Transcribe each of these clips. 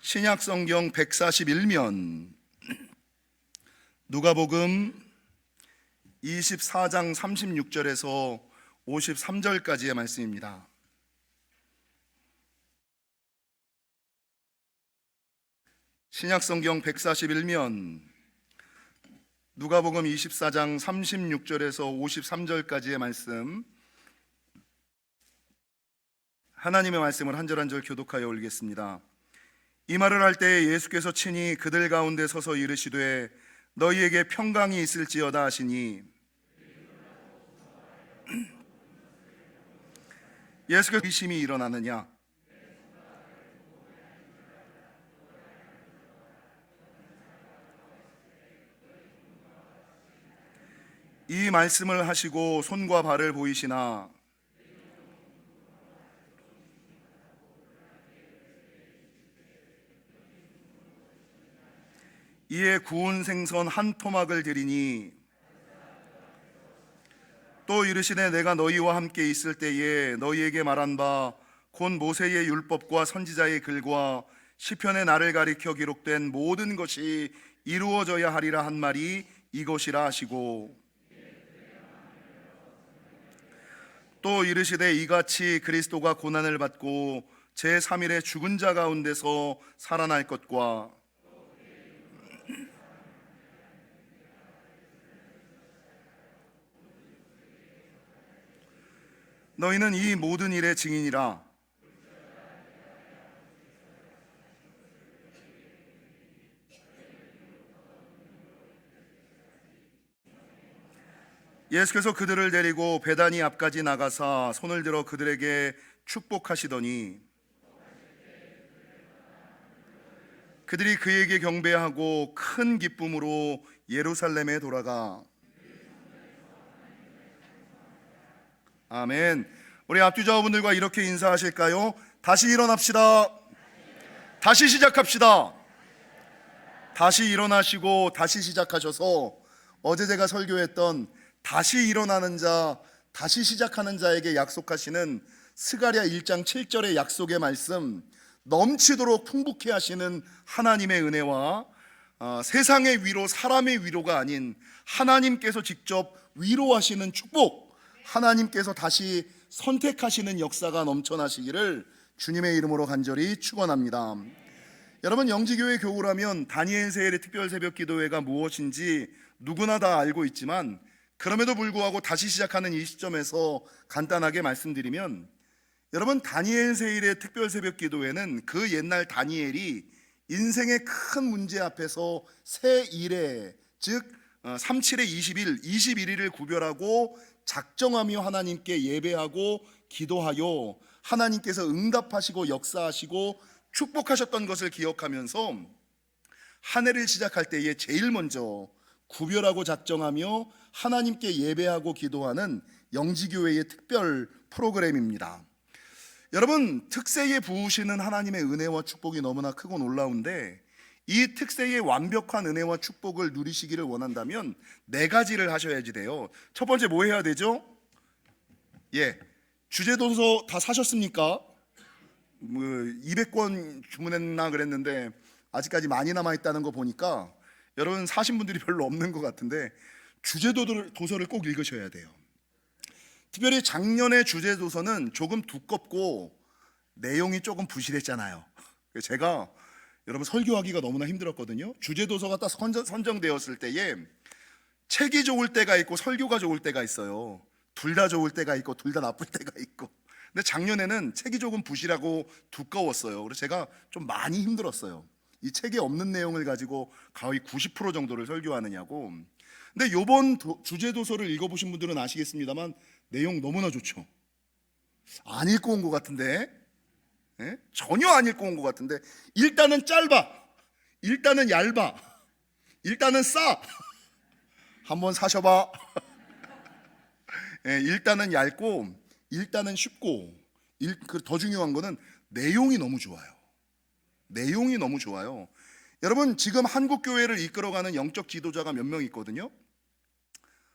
신약성경 141면 누가복음 24장 36절에서 53절까지의 말씀입니다. 신약성경 141면 누가복음 24장 36절에서 53절까지의 말씀, 하나님의 말씀을 한 절 한 절 교독하여 올리겠습니다. 이 말을 할 때에 예수께서 친히 그들 가운데 서서 이르시되 너희에게 평강이 있을지어다 하시니, 예수께서 의심이 일어나느냐? 이 말씀을 하시고 손과 발을 보이시나 이에 구운 생선 한 토막을 드리니, 또 이르시되 내가 너희와 함께 있을 때에 너희에게 말한 바 곧 모세의 율법과 선지자의 글과 시편의 나를 가리켜 기록된 모든 것이 이루어져야 하리라 한 말이 이것이라 하시고, 또 이르시되 이같이 그리스도가 고난을 받고 제3일에 죽은 자 가운데서 살아날 것과 너희는 이 모든 일의 증인이라. 예수께서 그들을 데리고 베다니 앞까지 나가사 손을 들어 그들에게 축복하시더니 그들이 그에게 경배하고 큰 기쁨으로 예루살렘에 돌아가. 아멘. 우리 앞뒤좌우분들과 이렇게 인사하실까요? 다시 일어납시다. 다시 시작합시다. 다시 일어나시고 다시 시작하셔서 어제 제가 설교했던 다시 일어나는 자, 다시 시작하는 자에게 약속하시는 스가랴 1장 7절의 약속의 말씀, 넘치도록 풍부케 하시는 하나님의 은혜와 세상의 위로, 사람의 위로가 아닌 하나님께서 직접 위로하시는 축복, 하나님께서 다시 선택하시는 역사가 넘쳐나시기를 주님의 이름으로 간절히 축원합니다. 여러분, 영지교회 교우라면 다니엘 세일의 특별 새벽 기도회가 무엇인지 누구나 다 알고 있지만, 그럼에도 불구하고 다시 시작하는 이 시점에서 간단하게 말씀드리면, 여러분, 다니엘 세일의 특별 새벽 기도회는 그 옛날 다니엘이 인생의 큰 문제 앞에서 새 일에, 즉 37의 20일, 21일을 구별하고 작정하며 하나님께 예배하고 기도하여 하나님께서 응답하시고 역사하시고 축복하셨던 것을 기억하면서 한 해를 시작할 때에 제일 먼저 구별하고 작정하며 하나님께 예배하고 기도하는 영지교회의 특별 프로그램입니다. 여러분, 특세에 부으시는 하나님의 은혜와 축복이 너무나 크고 놀라운데, 이 특세의 완벽한 은혜와 축복을 누리시기를 원한다면 네 가지를 하셔야지 돼요. 첫 번째, 뭐 해야 되죠? 주제도서 다 사셨습니까? 200권 주문했나 그랬는데 아직까지 많이 남아있다는 거 보니까 여러분 사신 분들이 별로 없는 것 같은데, 주제도서를 꼭 읽으셔야 돼요. 특별히 작년의 주제도서는 조금 두껍고 내용이 조금 부실했잖아요. 제가 여러분 설교하기가 너무나 힘들었거든요. 주제도서가 딱 선정되었을 때에 책이 좋을 때가 있고 설교가 좋을 때가 있어요. 둘 다 좋을 때가 있고 둘 다 나쁠 때가 있고. 근데 작년에는 책이 조금 부실하고 두꺼웠어요. 그래서 제가 좀 많이 힘들었어요. 이 책에 없는 내용을 가지고 거의 90% 정도를 설교하느냐고. 근데 요번 주제도서를 읽어보신 분들은 아시겠습니다만 내용 너무나 좋죠. 안 읽고 온 것 같은데, 전혀 안 읽고 온 것 같은데, 일단은 짧아, 일단은 얇아, 일단은 싸. 한번 사셔봐. 일단은 얇고, 일단은 쉽고, 더 중요한 거는 내용이 너무 좋아요. 내용이 너무 좋아요. 여러분, 지금 한국교회를 이끌어가는 영적 지도자가 몇 명 있거든요.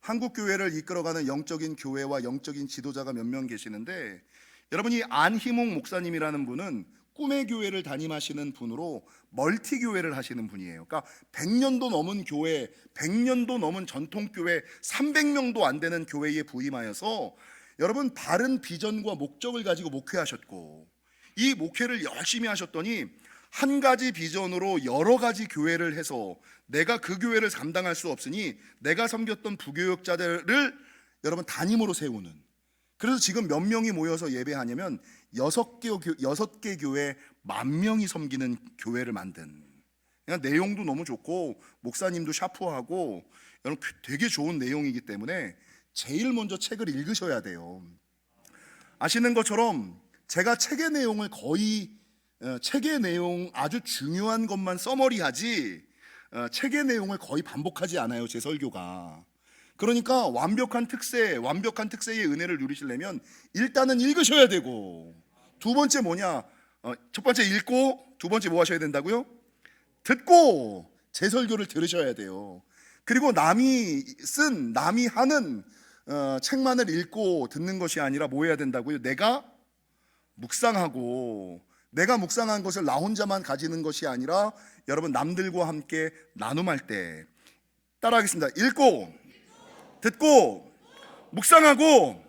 한국교회를 이끌어가는 영적인 교회와 영적인 지도자가 몇 명 계시는데, 여러분이 안희몽 목사님이라는 분은 꿈의 교회를 담임하시는 분으로 멀티 교회를 하시는 분이에요. 그러니까 100년도 넘은 교회, 100년도 넘은 전통 교회, 300명도 안 되는 교회에 부임하여서 여러분 바른 비전과 목적을 가지고 목회하셨고, 이 목회를 열심히 하셨더니 한 가지 비전으로 여러 가지 교회를 해서 내가 그 교회를 감당할 수 없으니 내가 섬겼던 부교역자들을 여러분 담임으로 세우는, 그래서 지금 몇 명이 모여서 예배하냐면 6개 교회 10,000명이 섬기는 교회를 만든, 그냥 내용도 너무 좋고 목사님도 샤프하고 여러분 되게 좋은 내용이기 때문에 제일 먼저 책을 읽으셔야 돼요. 아시는 것처럼 제가 책의 내용을 거의 책의 내용 아주 중요한 것만 써머리하지 책의 내용을 거의 반복하지 않아요, 제 설교가. 그러니까 완벽한 특세의 은혜를 누리시려면 일단은 읽으셔야 되고, 두 번째 뭐냐? 첫 번째 읽고, 두 번째 뭐 하셔야 된다고요? 듣고 제 설교를 들으셔야 돼요. 그리고 남이 하는 책만을 읽고 듣는 것이 아니라 뭐 해야 된다고요? 내가 묵상하고, 내가 묵상한 것을 나 혼자만 가지는 것이 아니라 여러분 남들과 함께 나눔할 때, 따라하겠습니다. 읽고, 듣고, 묵상하고,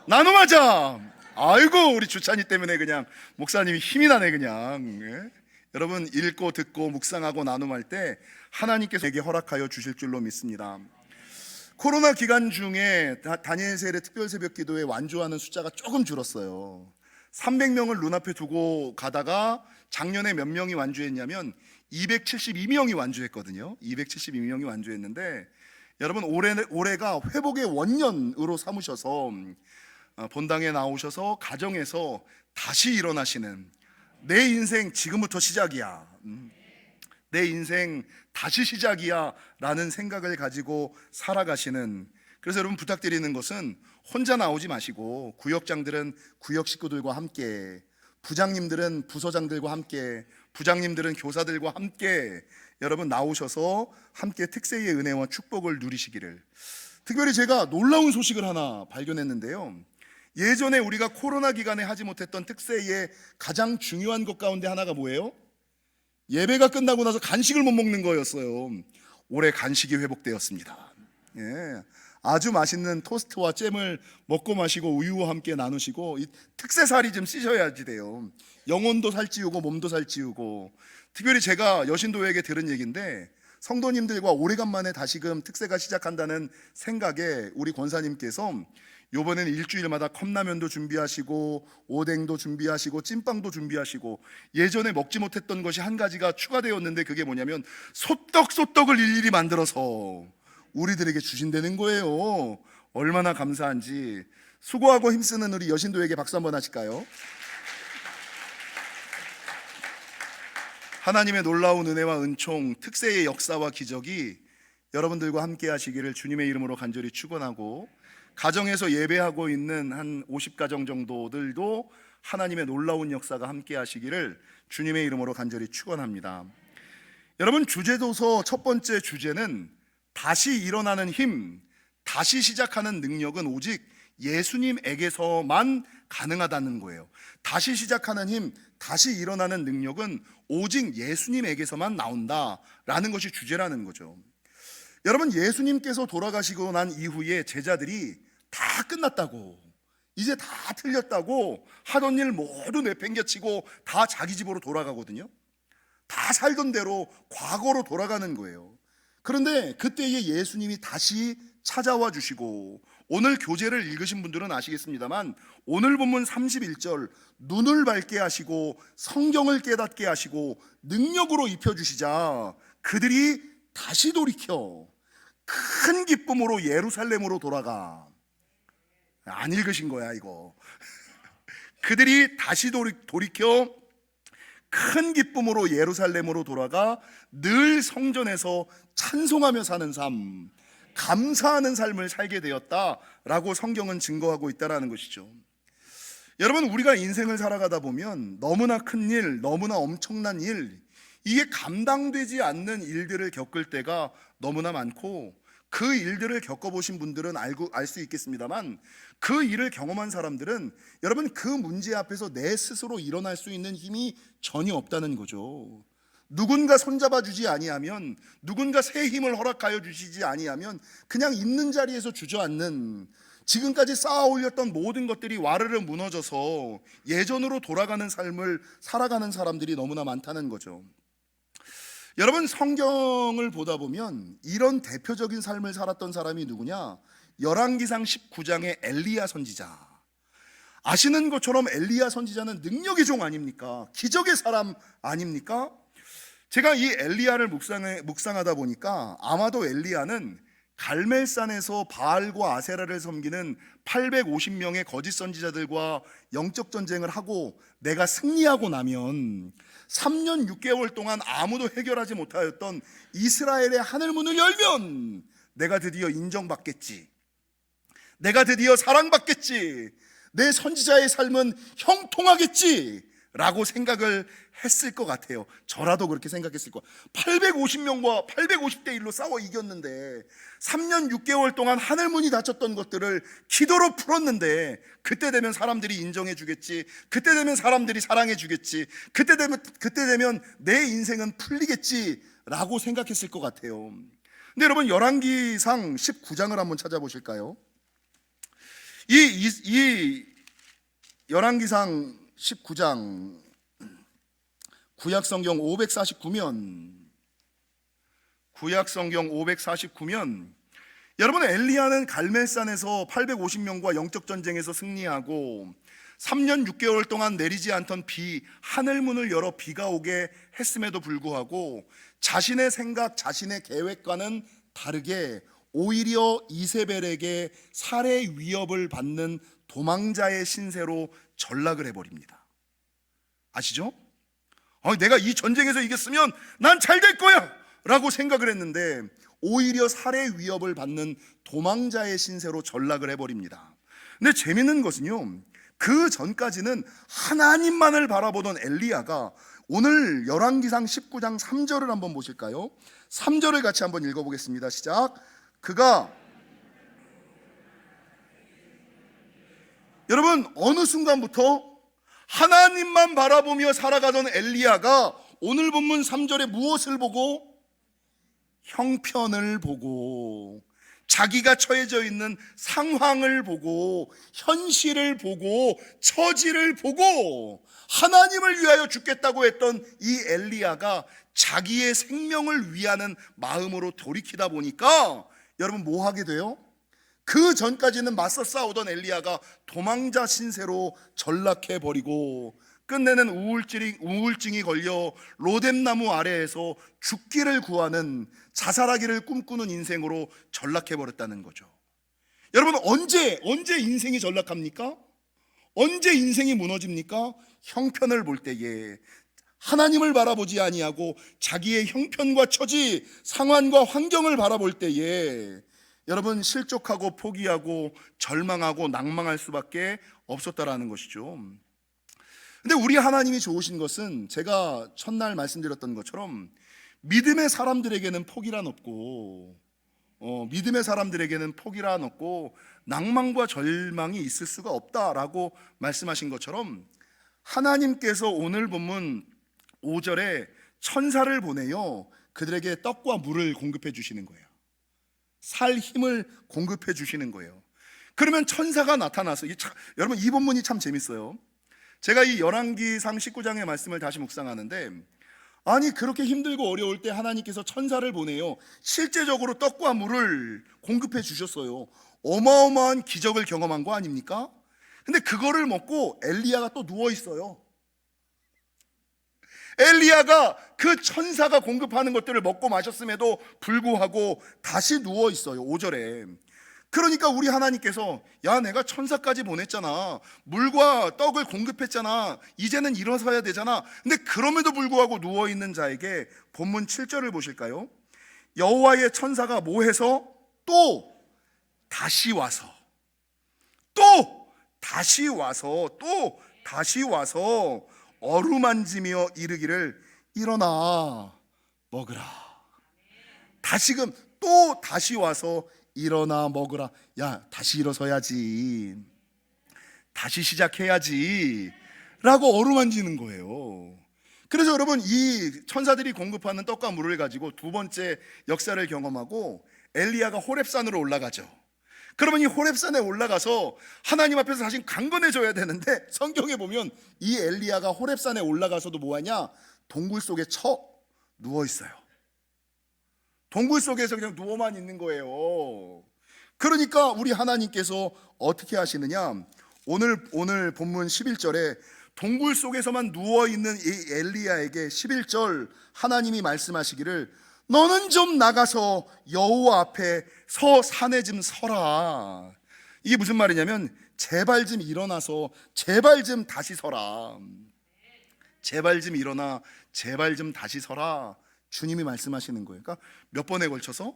나눔하자. 아이고, 우리 주찬이 때문에 그냥 목사님이 힘이 나네 그냥. 예? 여러분 읽고 듣고 묵상하고 나눔할 때 하나님께서 내게 허락하여 주실 줄로 믿습니다. 코로나 기간 중에 다니엘 세일의 특별 새벽 기도에 완주하는 숫자가 조금 줄었어요. 300명을 눈앞에 두고 가다가 작년에 몇 명이 완주했냐면 272명이 완주했거든요. 272명이 완주했는데 여러분 올해가 회복의 원년으로 삼으셔서 본당에 나오셔서 가정에서 다시 일어나시는, 내 인생 지금부터 시작이야, 내 인생 다시 시작이야 라는 생각을 가지고 살아가시는, 그래서 여러분 부탁드리는 것은 혼자 나오지 마시고 구역장들은 구역 식구들과 함께, 부장님들은 부서장들과 함께, 부장님들은 교사들과 함께 여러분 나오셔서 함께 특세의 은혜와 축복을 누리시기를. 특별히 제가 놀라운 소식을 하나 발견했는데요, 예전에 우리가 코로나 기간에 하지 못했던 특세의 가장 중요한 것 가운데 하나가 뭐예요? 예배가 끝나고 나서 간식을 못 먹는 거였어요. 올해 간식이 회복되었습니다. 예, 아주 맛있는 토스트와 잼을 먹고 마시고 우유와 함께 나누시고, 이 특세살이 좀 씻어야지 돼요. 영혼도 살찌우고 몸도 살찌우고. 특별히 제가 여신도에게 들은 얘기인데, 성도님들과 오래간만에 다시금 특세가 시작한다는 생각에 우리 권사님께서 요번에는 일주일마다 컵라면도 준비하시고 오뎅도 준비하시고 찐빵도 준비하시고, 예전에 먹지 못했던 것이 한 가지가 추가되었는데 그게 뭐냐면 소떡을 일일이 만들어서 우리들에게 주신다는 거예요. 얼마나 감사한지. 수고하고 힘쓰는 우리 여신도에게 박수 한번 하실까요? 하나님의 놀라운 은혜와 은총, 특세의 역사와 기적이 여러분들과 함께 하시기를 주님의 이름으로 간절히 축원하고, 가정에서 예배하고 있는 한 50가정 정도들도 하나님의 놀라운 역사가 함께 하시기를 주님의 이름으로 간절히 축원합니다. 여러분, 주제도서 첫 번째 주제는 다시 일어나는 힘, 다시 시작하는 능력은 오직 예수님에게서만 가능하다는 거예요. 다시 시작하는 힘, 다시 일어나는 능력은 오직 예수님에게서만 나온다라는 것이 주제라는 거죠. 여러분, 예수님께서 돌아가시고 난 이후에 제자들이 다 끝났다고, 이제 다 틀렸다고 하던 일 모두 내팽개치고 다 자기 집으로 돌아가거든요. 다 살던 대로 과거로 돌아가는 거예요. 그런데 그때에 예수님이 다시 찾아와 주시고, 오늘 교재를 읽으신 분들은 아시겠습니다만 오늘 본문 31절, 눈을 밝게 하시고 성경을 깨닫게 하시고 능력으로 입혀주시자 그들이 다시 돌이켜 큰 기쁨으로 예루살렘으로 돌아가. 안 읽으신 거야 이거. 그들이 다시 돌이켜 큰 기쁨으로 예루살렘으로 돌아가 늘 성전에서 찬송하며 사는 삶, 감사하는 삶을 살게 되었다라고 성경은 증거하고 있다는 것이죠. 여러분, 우리가 인생을 살아가다 보면 너무나 큰 일, 너무나 엄청난 일, 이게 감당되지 않는 일들을 겪을 때가 너무나 많고, 그 일들을 겪어보신 분들은 알 수 있겠습니다만, 그 일을 경험한 사람들은 여러분, 그 문제 앞에서 내 스스로 일어날 수 있는 힘이 전혀 없다는 거죠. 누군가 손잡아 주지 아니하면, 누군가 새 힘을 허락하여 주시지 아니하면 그냥 있는 자리에서 주저앉는, 지금까지 쌓아 올렸던 모든 것들이 와르르 무너져서 예전으로 돌아가는 삶을 살아가는 사람들이 너무나 많다는 거죠. 여러분, 성경을 보다 보면 이런 대표적인 삶을 살았던 사람이 누구냐? 열왕기상 19장의 엘리야 선지자. 아시는 것처럼 엘리야 선지자는 능력의 종 아닙니까? 기적의 사람 아닙니까? 제가 이 엘리야를 묵상하다 보니까 아마도 엘리야는 갈멜산에서 바알과 아세라를 섬기는 850명의 거짓 선지자들과 영적 전쟁을 하고 내가 승리하고 나면 3년 6개월 동안 아무도 해결하지 못하였던 이스라엘의 하늘문을 열면 내가 드디어 인정받겠지, 내가 드디어 사랑받겠지, 내 선지자의 삶은 형통하겠지 라고 생각을 했을 것 같아요. 저라도 그렇게 생각했을 거예요. 850명과 850대 1로 싸워 이겼는데, 3년 6개월 동안 하늘문이 닫혔던 것들을 기도로 풀었는데, 그때 되면 사람들이 인정해 주겠지, 그때 되면 사람들이 사랑해 주겠지, 그때 되면 내 인생은 풀리겠지 라고 생각했을 것 같아요. 근데 여러분, 열왕기상 19장을 한번 찾아보실까요? 이 열왕기상 19장, 구약성경 549면 여러분, 엘리야는 갈멜산에서 850명과 영적 전쟁에서 승리하고 3년 6개월 동안 내리지 않던 비, 하늘문을 열어 비가 오게 했음에도 불구하고 자신의 생각, 자신의 계획과는 다르게 오히려 이세벨에게 살해 위협을 받는 도망자의 신세로 전락을 해버립니다. 아시죠? 내가 이 전쟁에서 이겼으면 난 잘 될 거야 라고 생각을 했는데 오히려 살해 위협을 받는 도망자의 신세로 전락을 해버립니다. 근데 재밌는 것은요, 그 전까지는 하나님만을 바라보던 엘리야가 오늘 열왕기상 19장 3절을 한번 보실까요? 3절을 같이 한번 읽어보겠습니다. 시작. 그가, 여러분, 어느 순간부터 하나님만 바라보며 살아가던 엘리야가 오늘 본문 3절에 무엇을 보고? 형편을 보고, 자기가 처해져 있는 상황을 보고, 현실을 보고, 처지를 보고 하나님을 위하여 죽겠다고 했던 이 엘리야가 자기의 생명을 위하는 마음으로 돌이키다 보니까 여러분, 뭐 하게 돼요? 그 전까지는 맞서 싸우던 엘리야가 도망자 신세로 전락해버리고 끝내는 우울증이 걸려 로뎀나무 아래에서 죽기를 구하는, 자살하기를 꿈꾸는 인생으로 전락해버렸다는 거죠. 여러분, 언제 인생이 전락합니까? 언제 인생이 무너집니까? 형편을 볼 때에, 하나님을 바라보지 아니하고 자기의 형편과 처지, 상황과 환경을 바라볼 때에 여러분, 실족하고 포기하고 절망하고 낭망할 수밖에 없었다라는 것이죠. 근데 우리 하나님이 좋으신 것은 제가 첫날 말씀드렸던 것처럼 믿음의 사람들에게는 포기란 없고, 믿음의 사람들에게는 포기란 없고 낭망과 절망이 있을 수가 없다라고 말씀하신 것처럼 하나님께서 오늘 본문 5절에 천사를 보내요 그들에게 떡과 물을 공급해 주시는 거예요. 살 힘을 공급해 주시는 거예요. 그러면 천사가 나타나서, 여러분, 이 본문이 참 재밌어요. 제가 이 열왕기상 19장의 말씀을 다시 묵상하는데, 아니, 그렇게 힘들고 어려울 때 하나님께서 천사를 보내요 실제적으로 떡과 물을 공급해 주셨어요. 어마어마한 기적을 경험한 거 아닙니까? 근데 그거를 먹고 엘리야가 또 누워 있어요. 엘리야가 그 천사가 공급하는 것들을 먹고 마셨음에도 불구하고 다시 누워 있어요. 5절에. 그러니까 우리 하나님께서, 야, 내가 천사까지 보냈잖아, 물과 떡을 공급했잖아, 이제는 일어서야 되잖아. 근데 그럼에도 불구하고 누워 있는 자에게 본문 7절을 보실까요? 여호와의 천사가 뭐 해서? 또 다시 와서 어루만지며 이르기를 일어나 먹으라. 다시금 또 다시 와서 일어나 먹으라. 야, 다시 일어서야지, 다시 시작해야지 라고 어루만지는 거예요. 그래서 여러분, 이 천사들이 공급하는 떡과 물을 가지고 두 번째 역사를 경험하고 엘리야가 호렙산으로 올라가죠. 그러면 이 호렙산에 올라가서 하나님 앞에서 다시 강건해져야 되는데, 성경에 보면 이 엘리야가 호렙산에 올라가서도 뭐하냐? 동굴 속에 누워 있어요. 동굴 속에서 그냥 누워만 있는 거예요. 그러니까 우리 하나님께서 어떻게 하시느냐? 오늘 본문 11절에 동굴 속에서만 누워있는 이 엘리야에게 11절 하나님이 말씀하시기를, 너는 좀 나가서 여호와 앞에 산에 좀 서라. 이게 무슨 말이냐면, 제발 좀 일어나서 제발 좀 다시 서라. 제발 좀 일어나, 제발 좀 다시 서라. 주님이 말씀하시는 거예요. 그러니까 몇 번에 걸쳐서?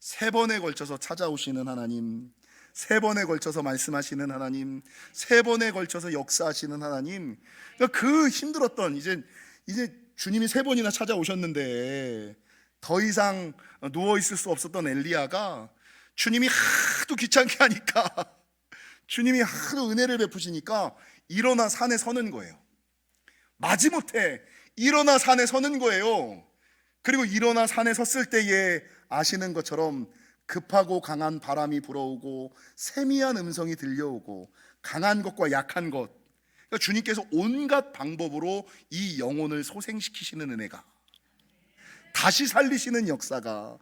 3번에 걸쳐서 찾아오시는 하나님, 3번에 걸쳐서 말씀하시는 하나님, 3번에 걸쳐서 역사하시는 하나님. 그러니까 그 힘들었던, 이제 주님이 3번이나 찾아오셨는데 더 이상 누워 있을 수 없었던 엘리야가, 주님이 하도 귀찮게 하니까, 주님이 하도 은혜를 베푸시니까 일어나 산에 서는 거예요. 마지못해 일어나 산에 서는 거예요. 그리고 일어나 산에 섰을 때에 아시는 것처럼 급하고 강한 바람이 불어오고 세미한 음성이 들려오고, 강한 것과 약한 것, 그러니까 주님께서 온갖 방법으로 이 영혼을 소생시키시는 은혜가, 다시 살리시는 역사가,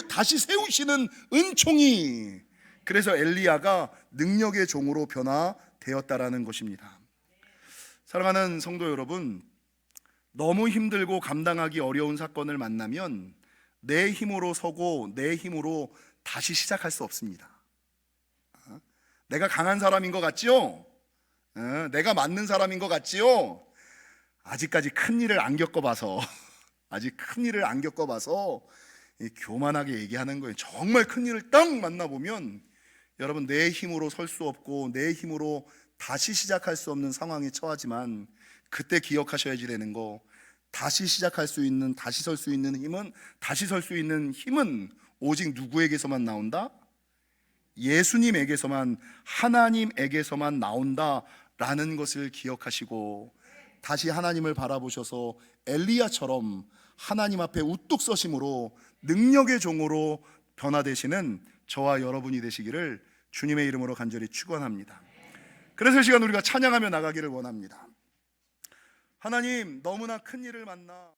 다시 세우시는 은총이, 그래서 엘리야가 능력의 종으로 변화되었다라는 것입니다. 사랑하는 성도 여러분, 너무 힘들고 감당하기 어려운 사건을 만나면 내 힘으로 서고 내 힘으로 다시 시작할 수 없습니다. 내가 강한 사람인 것 같지요? 내가 맞는 사람인 것 같지요? 아직까지 큰 일을 안 겪어봐서 아직 큰 일을 안 겪어봐서 교만하게 얘기하는 거예요. 정말 큰 일을 딱 만나보면 여러분, 내 힘으로 설 수 없고 내 힘으로 다시 시작할 수 없는 상황에 처하지만, 그때 기억하셔야지 되는 거, 다시 시작할 수 있는, 다시 설 수 있는 힘은, 다시 설 수 있는 힘은 오직 누구에게서만 나온다? 예수님에게서만, 하나님에게서만 나온다라는 것을 기억하시고, 다시 하나님을 바라보셔서 엘리야처럼 하나님 앞에 우뚝 서심으로 능력의 종으로 변화되시는 저와 여러분이 되시기를 주님의 이름으로 간절히 축원합니다. 그래서 이 시간 우리가 찬양하며 나가기를 원합니다. 하나님, 너무나 큰 일을 만나